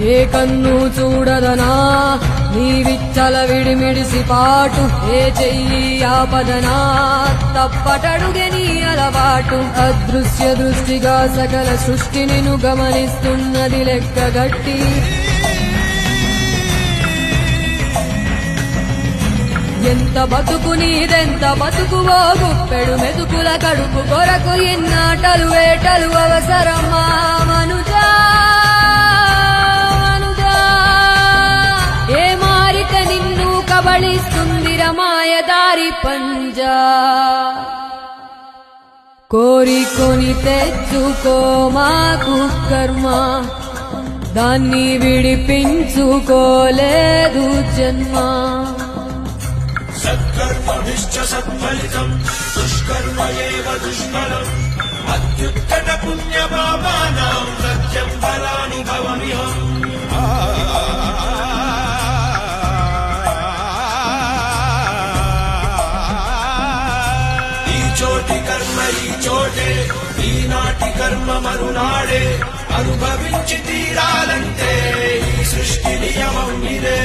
ఏ కన్ను చూడదనా నీ విచ్చల విడిమిడిసి పాటు, ఏ చెయ్యి ఆపదనా తప్పటడుగే నీ అలవాటు. అదృశ్య దృష్టిగా సకల సృష్టిని ను గమనిస్తున్నది లెక్కగట్టి, ఎంత బతుకు నీదెంత బతుకువో గుప్పెడు మెతుకుల కడుపు కొరకు ఎన్నాటలు వేటలు అవసరమా మనుజా మనుజా. ఏ మారిత నిన్ను కబళిస్తుందిర మాయదారి పంజా. కోరికొని తెచ్చుకో మాకు కర్మ, దాన్ని విడిపించుకోలేదు జన్మ. సత్కర్మభిశ్చ సత్ఫలితం దుష్కర్మ ఏవ దుష్ఫలం. అత్యుత్కట పుణ్యపాపానాం సత్యం ఫలానుభవమిహం. ఈ చోటి కర్మ ఈ చోటే, ఈనాటి కర్మ మరునాడే. అనుభవించి తీరాలంటే ఈ సృష్టి నియమం ఇదే.